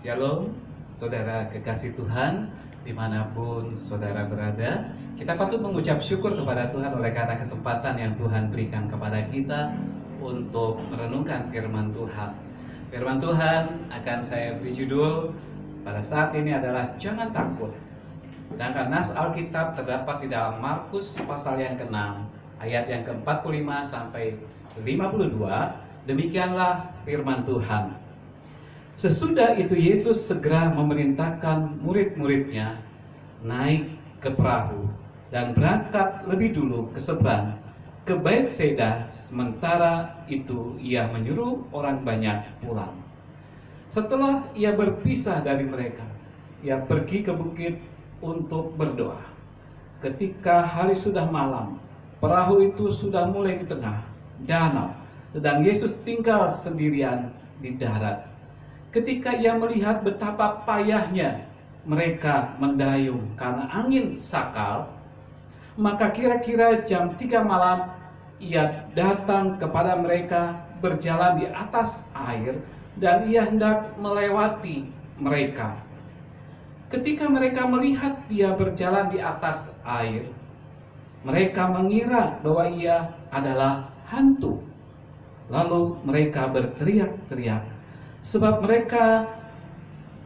Shalom, saudara kekasih Tuhan, dimanapun saudara berada. Kita patut mengucap syukur kepada Tuhan oleh karena kesempatan yang Tuhan berikan kepada kita untuk merenungkan firman Tuhan. Firman Tuhan akan saya beri judul pada saat ini adalah Jangan Takut. Sedangkan nas Alkitab terdapat di dalam Markus pasal yang ke-6, ayat yang ke-45 sampai 52. Demikianlah firman Tuhan. Sesudah itu Yesus segera memerintahkan murid-muridnya naik ke perahu dan berangkat lebih dulu ke seberang ke Betsaida. Sementara itu ia menyuruh orang banyak pulang. Setelah ia berpisah dari mereka, ia pergi ke bukit untuk berdoa. Ketika hari sudah malam, perahu itu sudah mulai di tengah danau, sedang Yesus tinggal sendirian di darat. Ketika ia melihat betapa payahnya mereka mendayung karena angin sakal, maka kira-kira jam 3 malam ia datang kepada mereka berjalan di atas air dan ia hendak melewati mereka. Ketika mereka melihat dia berjalan di atas air, mereka mengira bahwa ia adalah hantu. Lalu mereka berteriak-teriak, sebab mereka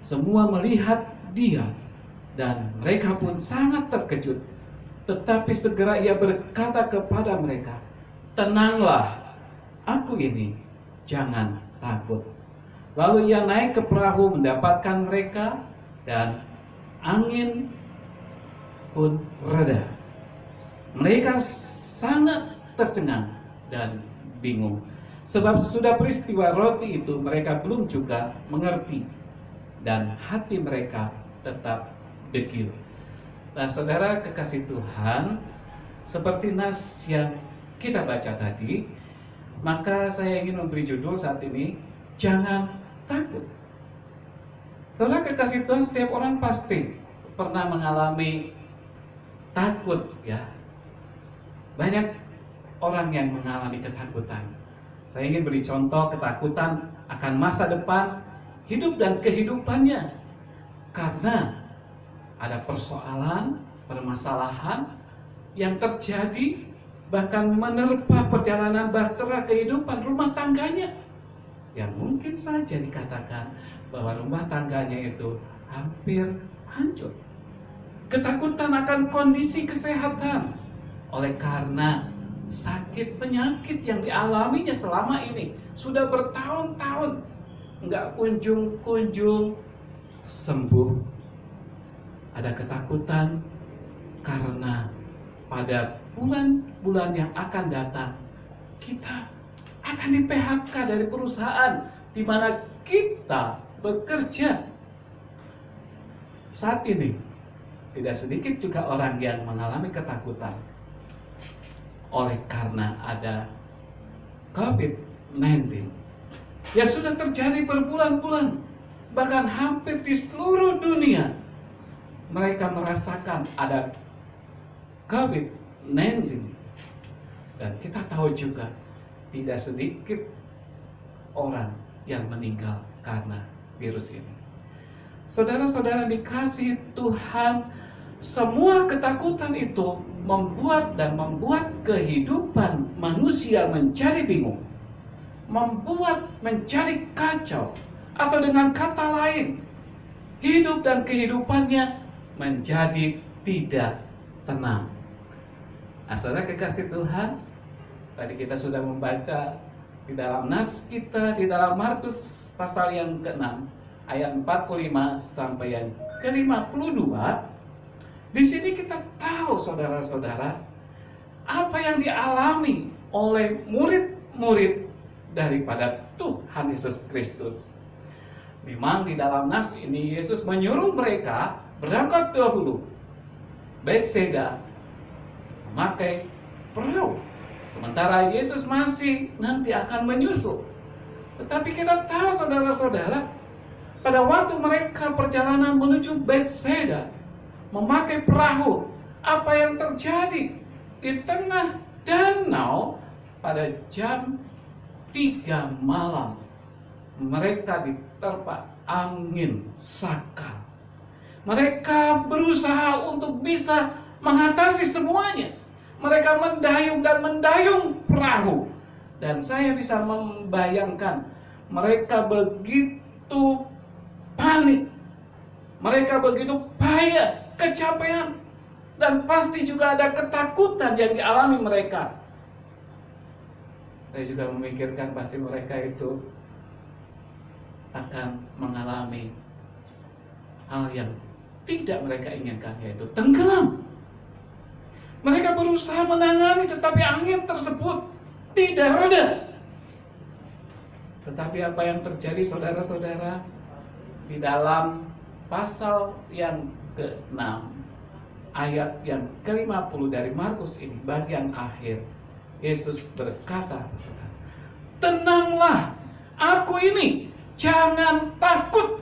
semua melihat dia, dan mereka pun sangat terkejut. Tetapi segera ia berkata kepada mereka, "Tenanglah, aku ini, jangan takut." Lalu ia naik ke perahu mendapatkan mereka, dan angin pun reda. Mereka sangat tercengang dan bingung, sebab sesudah peristiwa roti itu mereka belum juga mengerti, dan hati mereka tetap degil. Nah, saudara kekasih Tuhan, seperti nas yang kita baca tadi, maka saya ingin memberi judul saat ini, Jangan Takut. Saudara kekasih Tuhan, setiap orang pasti pernah mengalami takut, ya. Banyak orang yang mengalami ketakutan. Saya ingin beri contoh ketakutan akan masa depan, hidup dan kehidupannya. Karena ada persoalan, permasalahan yang terjadi, bahkan menerpa perjalanan bahtera kehidupan rumah tangganya, yang mungkin saja dikatakan bahwa rumah tangganya itu hampir hancur. Ketakutan akan kondisi kesehatan, oleh karena sakit penyakit yang dialaminya selama ini sudah bertahun-tahun nggak kunjung sembuh. Ada ketakutan karena pada bulan-bulan yang akan datang kita akan di PHK dari perusahaan di mana kita bekerja. Saat ini tidak sedikit juga orang yang mengalami ketakutan oleh karena ada COVID-19 yang sudah terjadi berbulan-bulan, bahkan hampir di seluruh dunia mereka merasakan ada COVID-19. Dan kita tahu juga tidak sedikit orang yang meninggal karena virus ini. Saudara-saudara dikasihi Tuhan, semua ketakutan itu membuat kehidupan manusia menjadi bingung, membuat menjadi kacau, atau dengan kata lain, hidup dan kehidupannya menjadi tidak tenang. Nah, saudara kekasih Tuhan, tadi kita sudah membaca di dalam nas kita di dalam Markus pasal yang ke-6 ayat 45 sampai yang ke-52. Di sini kita tahu, saudara-saudara, apa yang dialami oleh murid-murid daripada Tuhan Yesus Kristus. Memang di dalam nas ini Yesus menyuruh mereka berangkat dahulu Betsaida memakai perahu, sementara Yesus masih nanti akan menyusul. Tetapi kita tahu, saudara-saudara, pada waktu mereka perjalanan menuju Betsaida memakai perahu, apa yang terjadi? Di tengah danau pada jam 3 malam mereka diterpa angin sakal. Mereka berusaha untuk bisa mengatasi semuanya. Mereka mendayung dan mendayung perahu. Dan saya bisa membayangkan mereka begitu panik. Mereka begitu payah, kecapean. Dan pasti juga ada ketakutan yang dialami mereka. Saya juga memikirkan pasti mereka itu akan mengalami hal yang tidak mereka inginkan, yaitu tenggelam. Mereka berusaha menangani, tetapi angin tersebut tidak reda. Tetapi apa yang terjadi, saudara-saudara, di dalam pasal yang ke-6 ayat yang ke-50 dari Markus ini, bagian akhir, Yesus berkata, "Tenanglah, aku ini, jangan takut."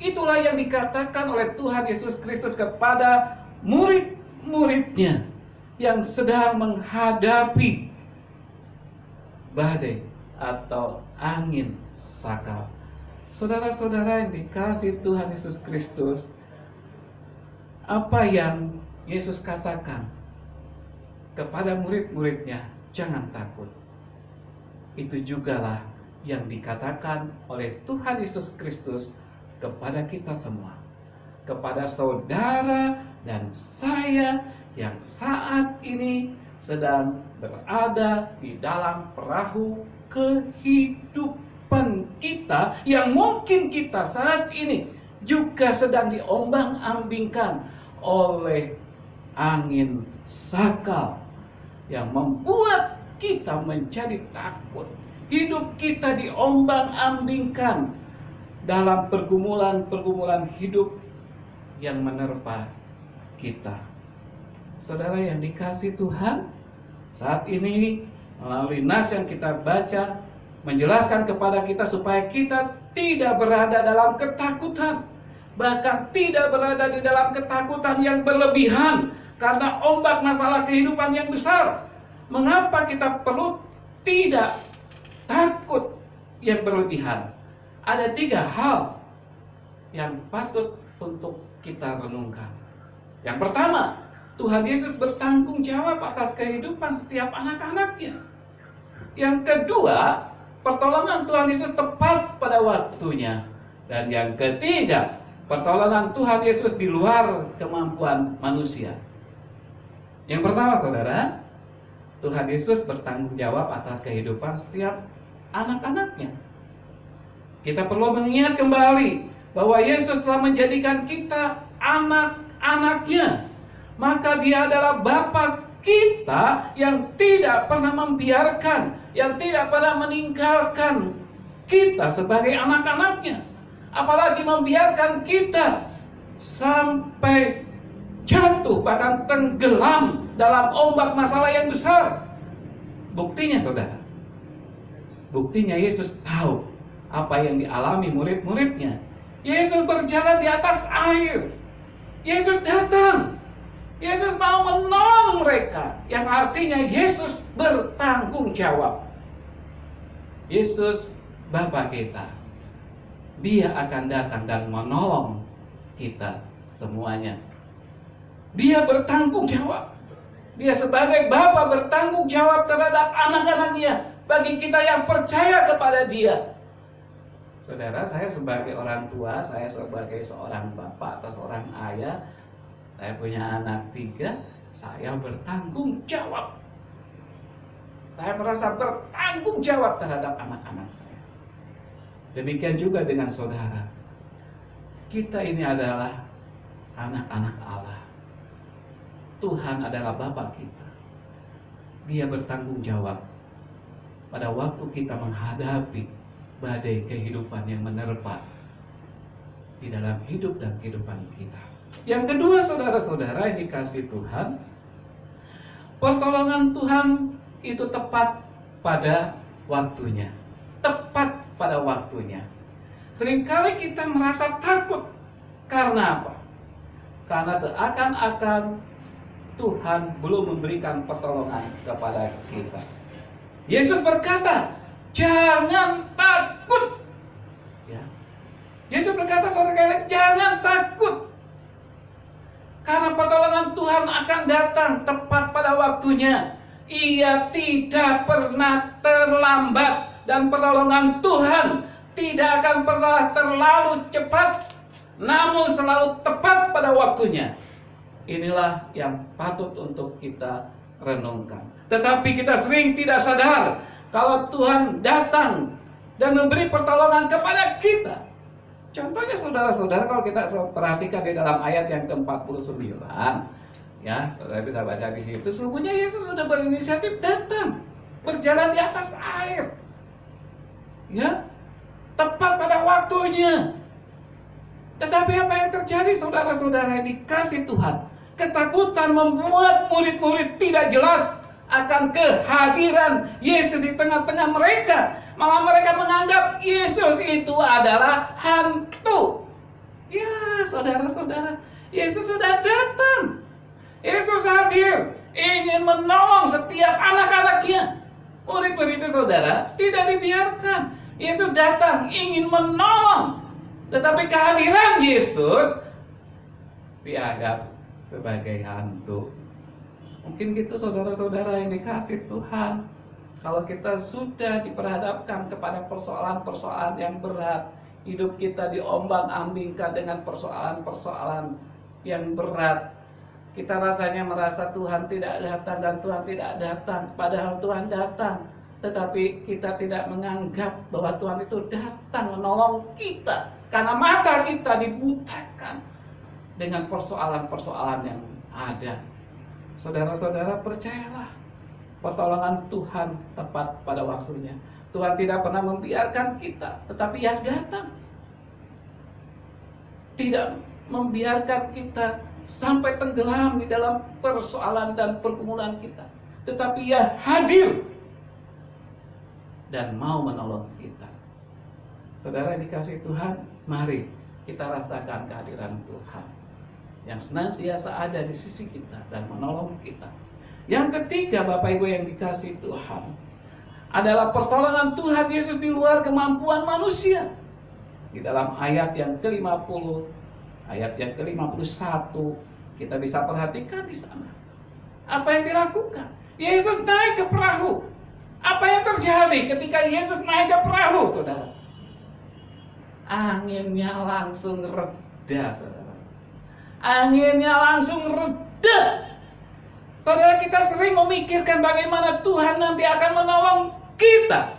Itulah yang dikatakan oleh Tuhan Yesus Kristus kepada murid-muridnya yang sedang menghadapi badai atau angin sakal. Saudara-saudara yang dikasihi Tuhan Yesus Kristus, apa yang Yesus katakan kepada murid-muridnya, jangan takut. Itu jugalah yang dikatakan oleh Tuhan Yesus Kristus kepada kita semua, kepada saudara dan saya yang saat ini sedang berada di dalam perahu kehidupan kita, yang mungkin kita saat ini juga sedang diombang-ambingkan oleh angin sakal yang membuat kita menjadi takut. Hidup kita diombang-ambingkan dalam pergumulan-pergumulan hidup yang menerpa kita. Saudara yang dikasihi Tuhan, saat ini melalui nas yang kita baca menjelaskan kepada kita supaya kita tidak berada dalam ketakutan, bahkan tidak berada di dalam ketakutan yang berlebihan karena ombak masalah kehidupan yang besar. Mengapa kita perlu tidak takut yang berlebihan? Ada 3 hal yang patut untuk kita renungkan. Yang pertama, Tuhan Yesus bertanggung jawab atas kehidupan setiap anak-anaknya. Yang kedua, pertolongan Tuhan Yesus tepat pada waktunya. Dan yang ketiga, pertolongan Tuhan Yesus di luar kemampuan manusia. Yang pertama, saudara, Tuhan Yesus bertanggung jawab atas kehidupan setiap anak-anaknya. Kita perlu mengingat kembali bahwa Yesus telah menjadikan kita anak-anaknya. Maka Dia adalah Bapa kita yang tidak pernah membiarkan, yang tidak pernah meninggalkan kita sebagai anak-anaknya. Apalagi membiarkan kita sampai jatuh, bahkan tenggelam dalam ombak masalah yang besar. Buktinya, saudara, buktinya Yesus tahu apa yang dialami murid-muridnya. Yesus berjalan di atas air. Yesus datang. Yesus mau menolong mereka. Yang artinya Yesus bertanggung jawab. Yesus Bapa kita, Dia akan datang dan menolong kita semuanya. Dia bertanggung jawab. Dia sebagai Bapa bertanggung jawab terhadap anak-anaknya. Bagi kita yang percaya kepada Dia. Saudara, saya sebagai orang tua, saya sebagai seorang bapak atau seorang ayah, saya punya anak 3, saya bertanggung jawab. Saya merasa bertanggung jawab terhadap anak-anak saya. Demikian juga dengan saudara. Kita ini adalah anak-anak Allah. Tuhan adalah Bapa kita. Dia bertanggung jawab pada waktu kita menghadapi badai kehidupan yang menerpa di dalam hidup dan kehidupan kita. Yang kedua, saudara-saudara yang dikasihi Tuhan, pertolongan Tuhan itu tepat pada waktunya. Tepat pada waktunya. Seringkali kita merasa takut. Karena apa? Karena seakan-akan Tuhan belum memberikan pertolongan kepada kita. Yesus berkata, jangan takut. Ya. Yesus berkata, saudara, jangan takut. Karena pertolongan Tuhan akan datang tepat pada waktunya. Ia tidak pernah terlambat. Dan pertolongan Tuhan tidak akan pernah terlalu cepat, namun selalu tepat pada waktunya. Inilah yang patut untuk kita renungkan. Tetapi kita sering tidak sadar kalau Tuhan datang dan memberi pertolongan kepada kita. Contohnya saudara-saudara, kalau kita perhatikan di dalam ayat yang ke-49, ya, saudara bisa baca di situ, sesungguhnya Yesus sudah berinisiatif datang, berjalan di atas air. Ya, tepat pada waktunya. Tetapi apa yang terjadi, saudara-saudara yang dikasih Tuhan? Ketakutan membuat murid-murid tidak jelas akan kehadiran Yesus di tengah-tengah mereka. Malah mereka menganggap Yesus itu adalah hantu. Ya, saudara-saudara, Yesus sudah datang. Yesus hadir, ingin menolong setiap anak-anaknya. Murid-murid itu, saudara, tidak dibiarkan. Yesus datang, ingin menolong. Tetapi kehadiran Yesus dianggap sebagai hantu. Mungkin gitu saudara-saudara yang dikasih Tuhan. Kalau kita sudah diperhadapkan kepada persoalan-persoalan yang berat, hidup kita diombang-ambingkan dengan persoalan-persoalan yang berat, kita rasanya merasa Tuhan tidak datang dan Tuhan tidak datang. Padahal Tuhan datang, tetapi kita tidak menganggap bahwa Tuhan itu datang menolong kita, karena mata kita dibutakan dengan persoalan-persoalan yang ada. Saudara-saudara, percayalah, pertolongan Tuhan tepat pada waktunya. Tuhan tidak pernah membiarkan kita, tetapi yang datang. Tidak membiarkan kita sampai tenggelam di dalam persoalan dan pergumulan kita, tetapi Ia hadir dan mau menolong kita. Saudara yang dikasih Tuhan, mari kita rasakan kehadiran Tuhan yang senantiasa ada di sisi kita dan menolong kita. Yang ketiga, Bapak Ibu yang dikasih Tuhan, adalah pertolongan Tuhan Yesus di luar kemampuan manusia. Di dalam ayat yang ke-50, ayat yang ke-51, kita bisa perhatikan di sana. Apa yang dilakukan? Yesus naik ke perahu. Apa yang terjadi ketika Yesus naik ke perahu, saudara? Anginnya langsung reda, saudara. Anginnya langsung reda. Saudara, kita sering memikirkan bagaimana Tuhan nanti akan menolong kita.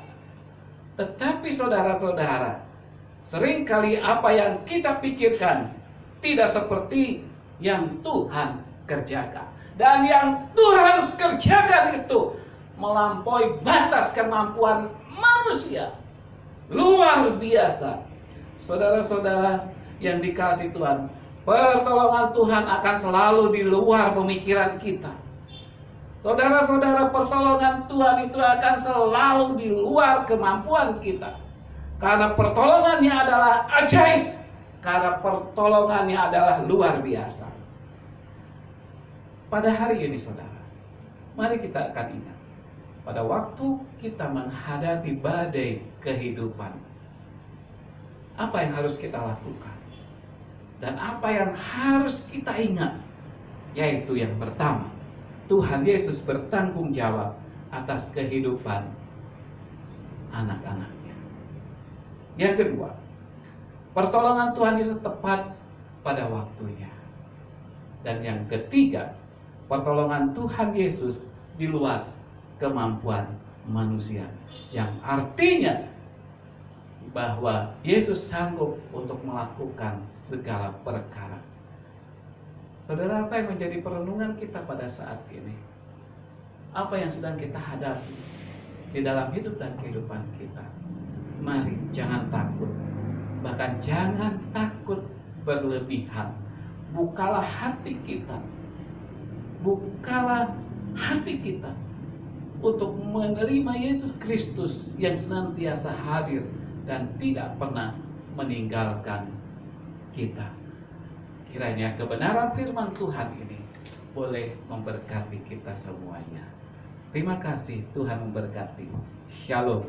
Tetapi saudara-saudara, seringkali apa yang kita pikirkan tidak seperti yang Tuhan kerjakan. Dan yang Tuhan kerjakan itu melampaui batas kemampuan manusia. Luar biasa. Saudara-saudara yang dikasih Tuhan, pertolongan Tuhan akan selalu di luar pemikiran kita. Saudara-saudara, pertolongan Tuhan itu akan selalu di luar kemampuan kita. Karena pertolongannya adalah ajaib. Karena pertolongannya adalah luar biasa. Pada hari ini, saudara, mari kita akan ingat, pada waktu kita menghadapi badai kehidupan, apa yang harus kita lakukan? Dan apa yang harus kita ingat? Yaitu yang pertama, Tuhan Yesus bertanggung jawab atas kehidupan anak-anaknya. Yang kedua, pertolongan Tuhan Yesus tepat pada waktunya. Dan yang ketiga, pertolongan Tuhan Yesus di luar kemampuan manusia. Yang artinya bahwa Yesus sanggup untuk melakukan segala perkara. Saudara, apa yang menjadi perenungan kita pada saat ini? Apa yang sedang kita hadapi di dalam hidup dan kehidupan kita? Mari jangan takut. Bahkan jangan takut berlebihan. Bukalah hati kita. Bukalah hati kita untuk menerima Yesus Kristus yang senantiasa hadir dan tidak pernah meninggalkan kita. Kiranya kebenaran firman Tuhan ini boleh memberkati kita semuanya. Terima kasih, Tuhan memberkati. Shalom.